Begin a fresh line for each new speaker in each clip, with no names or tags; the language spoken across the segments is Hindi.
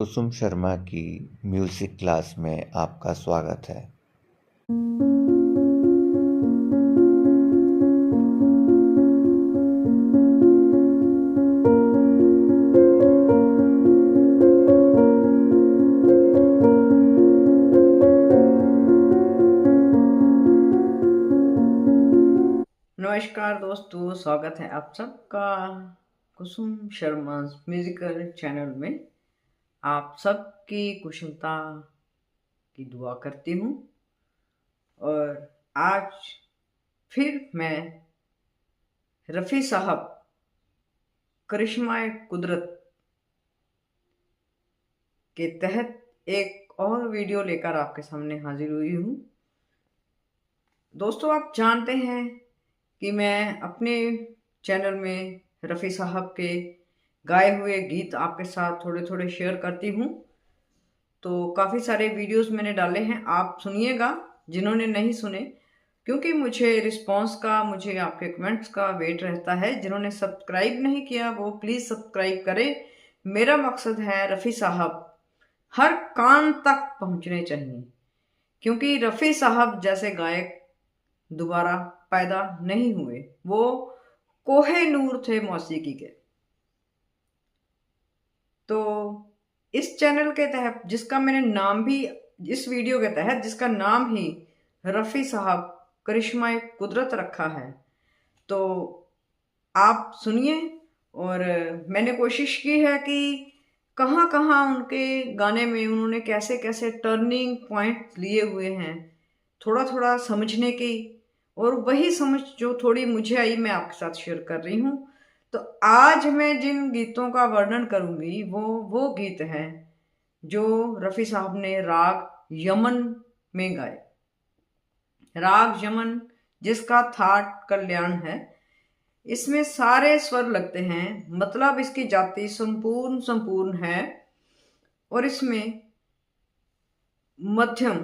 कुसुम शर्मा की म्यूज़िक क्लास में आपका स्वागत है।
नमस्कार दोस्तों, स्वागत है आप सबका कुसुम शर्मा म्यूजिकल चैनल में। आप सबकी कुशलता की दुआ करती हूँ। और आज फिर मैं रफ़ी साहब करिश्माए कुदरत के तहत एक और वीडियो लेकर आपके सामने हाजिर हुई हूँ। दोस्तों, आप जानते हैं कि मैं अपने चैनल में रफ़ी साहब के गाए हुए गीत आपके साथ थोड़े थोड़े शेयर करती हूँ। तो काफ़ी सारे वीडियोस मैंने डाले हैं, आप सुनिएगा जिन्होंने नहीं सुने, क्योंकि मुझे रिस्पांस का, मुझे आपके कमेंट्स का वेट रहता है। जिन्होंने सब्सक्राइब नहीं किया वो प्लीज़ सब्सक्राइब करें। मेरा मकसद है रफ़ी साहब हर कान तक पहुँचने चाहिए, क्योंकि रफ़ी साहब जैसे गायक दोबारा पैदा नहीं हुए। वो कोहे नूर थे मौसीकी के। तो इस चैनल के तहत जिसका मैंने नाम भी, इस वीडियो के तहत जिसका नाम ही रफ़ी साहब करिश्माए कुदरत रखा है, तो आप सुनिए। और मैंने कोशिश की है कि कहाँ कहाँ उनके गाने में उन्होंने कैसे कैसे टर्निंग पॉइंट लिए हुए हैं, थोड़ा थोड़ा समझने की। और वही समझ जो थोड़ी मुझे आई मैं आपके साथ शेयर कर रही हूँ। तो आज मैं जिन गीतों का वर्णन करूँगी वो गीत हैं जो रफ़ी साहब ने राग यमन में गाए। राग यमन जिसका थाट कल्याण है। इसमें सारे स्वर लगते हैं, मतलब इसकी जाति संपूर्ण संपूर्ण है। और इसमें मध्यम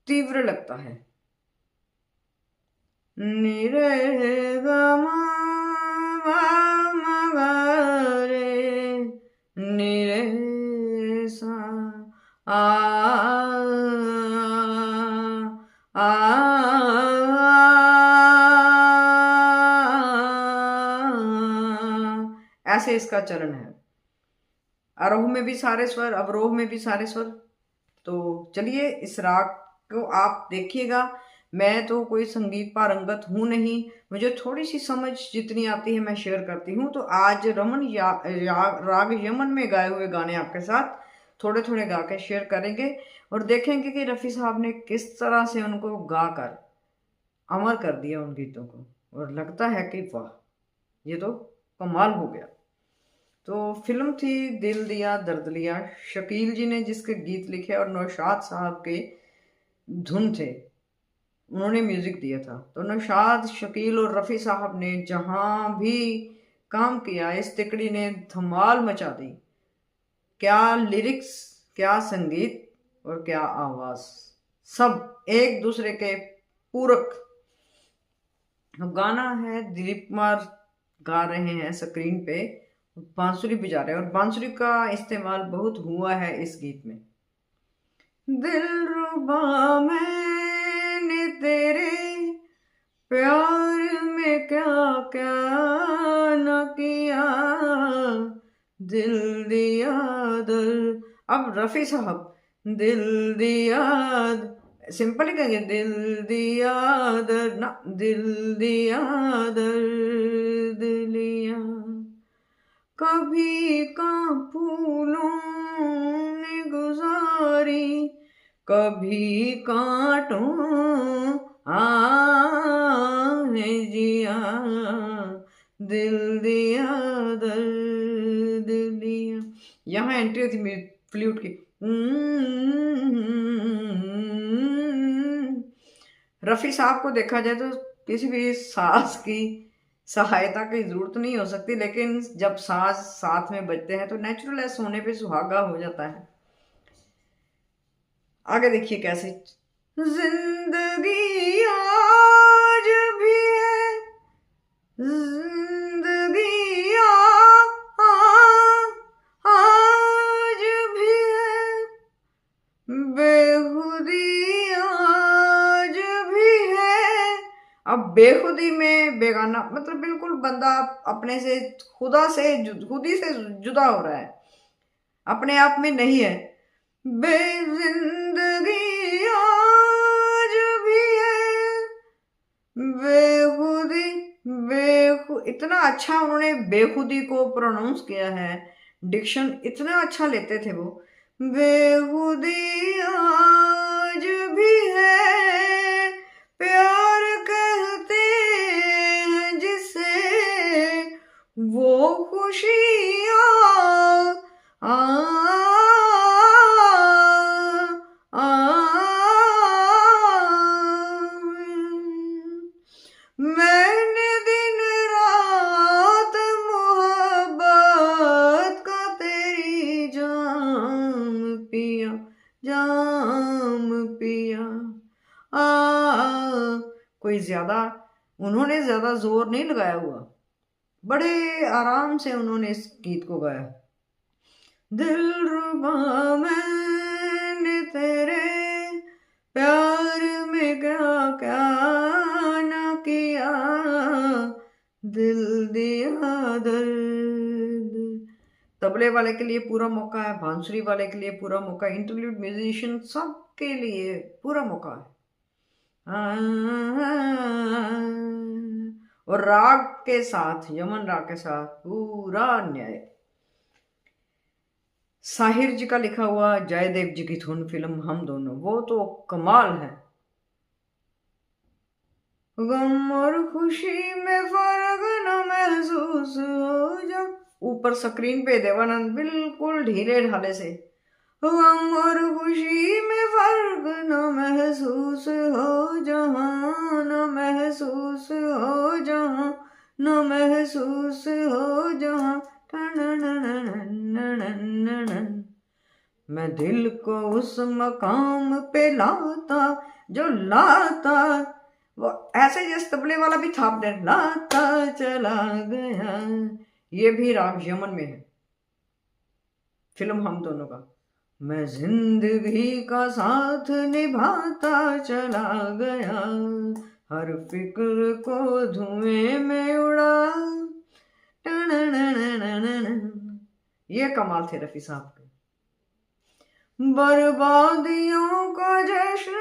तीव्र लगता है। निरे ग म ग रे, निरे सा आ आ ऐसे इसका चलन है। आरोह में भी सारे स्वर, अवरोह में भी सारे स्वर। तो चलिए इस राग को आप देखिएगा। मैं तो कोई संगीत पारंगत हूँ नहीं, मुझे थोड़ी सी समझ जितनी आती है मैं शेयर करती हूँ। तो आज राग यमन में गाए हुए गाने आपके साथ थोड़े थोड़े गा के शेयर करेंगे और देखेंगे कि रफ़ी साहब ने किस तरह से उनको गाकर अमर कर दिया उन गीतों को। और लगता है कि वाह, ये तो कमाल हो गया। तो फिल्म थी दिल दिया दर्द लिया, शकील जी ने जिसके गीत लिखे और नौशाद साहब के धुन थे, उन्होंने म्यूजिक दिया था। तो नौशाद, शकील और रफ़ी साहब ने जहां भी काम किया, इस तिकड़ी ने धमाल मचा दी। क्या लिरिक्स, क्या संगीत और क्या आवाज, सब एक दूसरे के पूरक। गाना है दिलीप कुमार गा रहे हैं स्क्रीन पे, बांसुरी बजा रहे हैं और बांसुरी का इस्तेमाल बहुत हुआ है इस गीत में। दिलरुबा मैंने तेरे प्यार में क्या क्या न किया, दिल दिया दर। अब रफ़ी साहब दिल दिया, सिंपल ही कहेंगे दिल दिया दर ना, दिल दिया दर्द लिया। कभी का फूलों ने गुजारी, कभी कांटों आए जिया, दिल दिया दर्द लिया। यहाँ एंट्री थी मेरी फ्लूट की। रफ़ी साहब को देखा जाए तो किसी भी सास की सहायता की जरूरत नहीं हो सकती, लेकिन जब सास साथ में बजते हैं तो नेचुरल है, सोने पे सुहागा हो जाता है। आगे देखिए कैसे। जिंदगी आज भी है, जिंदगी आज भी अब बेखुदी में बेगाना मतलब बिल्कुल बंदा अपने से खुद ही से जुदा हो रहा है, अपने आप में नहीं है। बेजिंदगी आज भी है, बेखुदी इतना अच्छा उन्होंने बेखुदी को प्रोनाउंस किया है, डिक्शन इतना अच्छा लेते थे वो। बेखुदी आज भी है, प्यार कहते हैं जिसे, वो खुशियाँ आ, आ, मैंने दिन रात मोहब्बत का तेरी जाम पिया, जाम पिया। आ कोई उन्होंने ज्यादा जोर नहीं लगाया हुआ, बड़े आराम से उन्होंने इस गीत को गाया। दिलरुबा मैंने तेरे प्यार में क्या क्या न किया, दिल दिया दर्द। तबले वाले के लिए पूरा मौका है, बांसुरी वाले के लिए पूरा मौका है, इंटरल्यूड म्यूजिशियन सबके लिए पूरा मौका है। और राग के साथ, यमन राग के साथ पूरा न्याय। साहिर जी का लिखा हुआ, जयदेव जी की धुन, फिल्म हम दोनों, वो तो कमाल है। गम और खुशी में फर्क न महसूस हो जा, ऊपर स्क्रीन पे देवानंद बिल्कुल ढीले ढाले से। गम और खुशी में फर्क न महसूस हो जहां, न महसूस हो जहां, न महसूस हो जहां। मैं दिल को उस मकाम पे लाता जो लाता, वो ऐसे जैसे तबले वाला भी थाप दे, लाता चला गया। ये भी राग यमन में है, फिल्म हम दोनों का। मैं जिंदगी का साथ निभाता चला गया, हर फिक्र को धुएं में उड़ा। ये कमाल थे रफी साहब के। बर्बादियों का जश्न,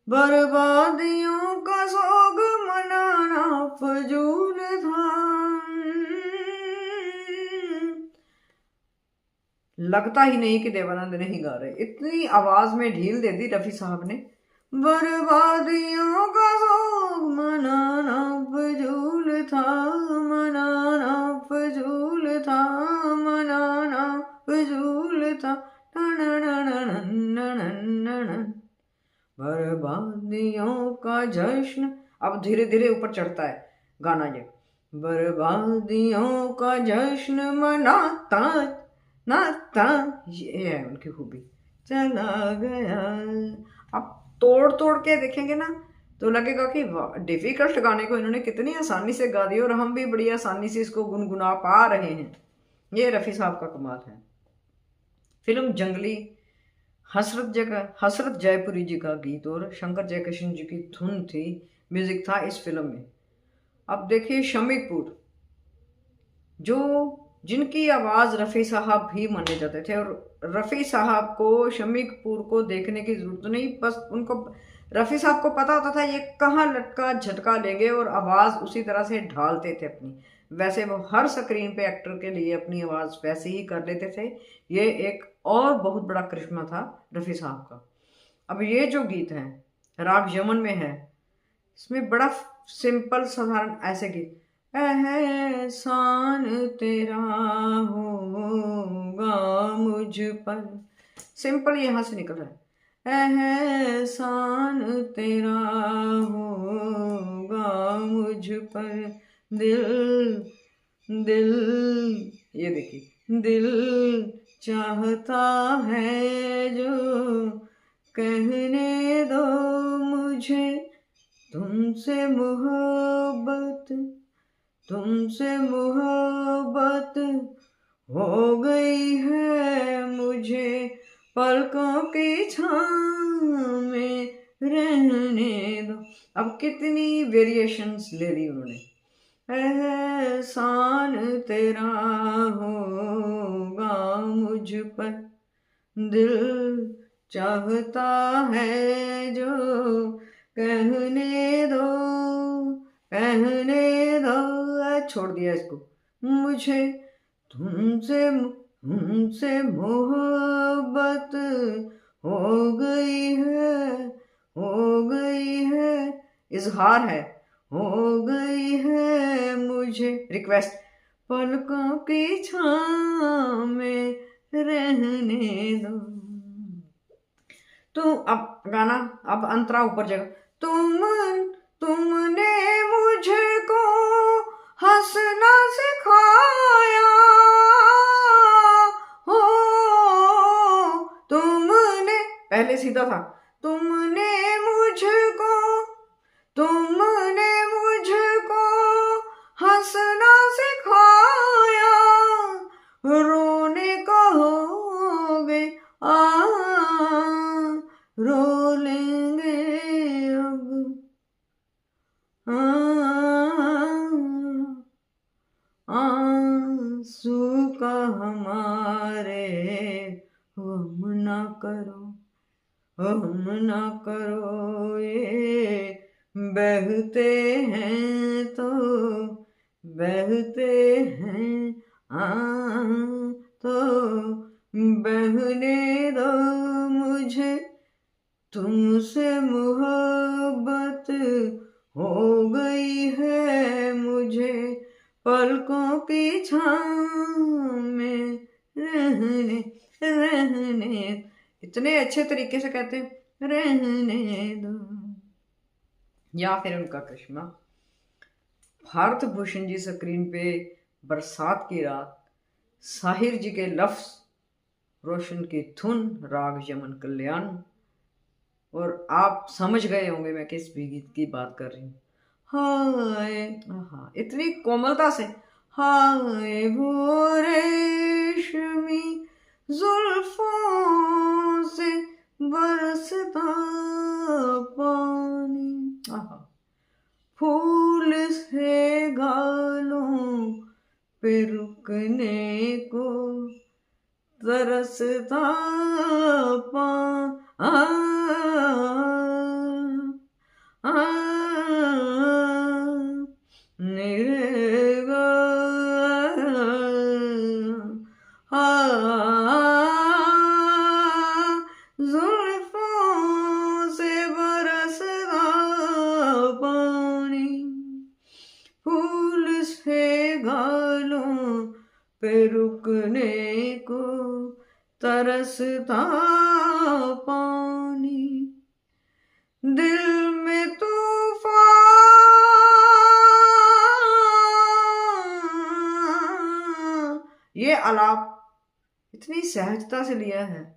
बर्बादियों का सोग मनाना फजूल था। लगता ही नहीं कि देवानंद नहीं गा रहे, इतनी आवाज में ढील दे दी रफी साहब ने। बर्बादियों का सोग मनाना फजूल था, मनाना फजूल था, मनाना फजूल था। बर्बादियों का जश्न, अब धीरे धीरे ऊपर चढ़ता है गाना ये। बर्बादियों का जश्न मनाता नाता, ये है उनकी खूबी। चला गया। अब तोड़ तोड़ के देखेंगे ना तो लगेगा कि डिफिकल्ट गाने को इन्होंने कितनी आसानी से गा दिया और हम भी बड़ी आसानी से इसको गुनगुना पा रहे हैं। ये रफी साहब का कमाल है। फिल्म जंगली, हसरत जयपुरी जी का गीत और शंकर जयकिशन जी की धुन थी, म्यूजिक था इस फिल्म में। अब देखिए शमीकपुर, जो जिनकी आवाज रफी साहब भी माने जाते थे, और रफी साहब को शमीकपुर को देखने की जरूरत नहीं, बस उनको रफी साहब को पता होता था ये कहाँ लटका झटका लेंगे और आवाज उसी तरह से ढालते थे अपनी। वैसे वो हर स्क्रीन पे एक्टर के लिए अपनी आवाज वैसे ही कर लेते थे। ये एक और बहुत बड़ा करिश्मा था रफी साहब का। अब ये जो गीत है राग यमन में है, इसमें बड़ा सिंपल साधारण ऐसे गीत, एहसान तेरा होगा मुझ पर, सिंपल यहाँ से निकल रहा है। एहसान तेरा होगा मुझ पर, दिल दिल, ये देखिए, दिल चाहता है जो कहने दो मुझे, तुमसे मोहब्बत, तुमसे मोहब्बत हो गई है मुझे, पलकों की छाँव में रहने दो। अब कितनी वेरिएशंस ले ली उन्होंने। एहसान तेरा होगा मुझ पर, दिल चाहता है जो कहने दो, कहने दो। छोड़ दिया इसको। मुझे तुमसे तुमसे मोहब्बत हो गई है, हो गई है, इजहार है, हो गई है मुझे रिक्वेस्ट। पलकों की छाँव में रहने दो। तो अब गाना, अब अंतरा ऊपर जगह। तुमने मुझको हंसना सिखाया हो, तुमने, पहले सीधा था। तुमने मुझको हंसना सिखाया, रोने कहोगे रो लेंगे अब, आंसू का हमारे हम ना करो, हम ना करो, ये बहते हैं तो बहते हैं, तो बहने दो। मुझे तुमसे मोहब्बत हो गई है मुझे, पलकों की छाँव में रहने रहने। इतने अच्छे तरीके से कहते हैं रहने दो। या फिर उनका करिश्मा, भारत भूषण जी स्क्रीन पे बरसात की रात, साहिर जी के लफ्ज, रोशन की धुन, राग यमन कल्याण। और आप समझ गए होंगे मैं किस गीत की बात कर रही हूँ। हाय, हाँ, इतनी कोमलता से। हाय वो रेशमी जुल्फों से बरसता पानी, फूल से गालों पे रुकने को तरसता जुल्फों से बरसता पानी, फूल से गालों पे रुकने को तरसता पानी, दिल में तूफान, ये आलाप इतनी सहजता से लिया है।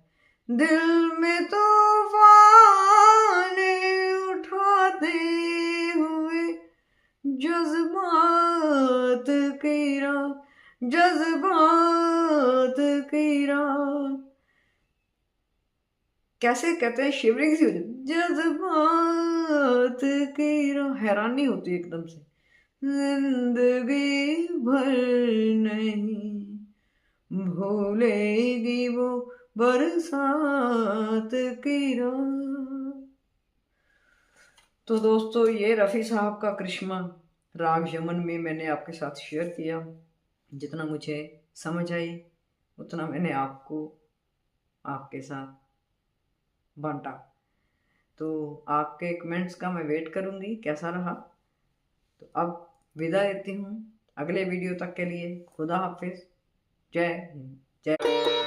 दिल में तूफान उठाते हुए जज्बात की रात, जज्बात की रात। कैसे कहते हैं, शिवरिंग सी हो जाती, जज्बात की रात। हैरानी होती है एकदम से। जिंदगी भर नहीं भूलेगी वो बरसात की रात। तो दोस्तों, ये रफ़ी साहब का करिश्मा राग यमन में मैंने आपके साथ शेयर किया। जितना मुझे समझ आई उतना मैंने आपको, आपके साथ बांटा। तो आपके कमेंट्स का मैं वेट करूंगी कैसा रहा। तो अब विदा लेती हूँ, अगले वीडियो तक के लिए खुदा हाफिज। जय हिंद, जय।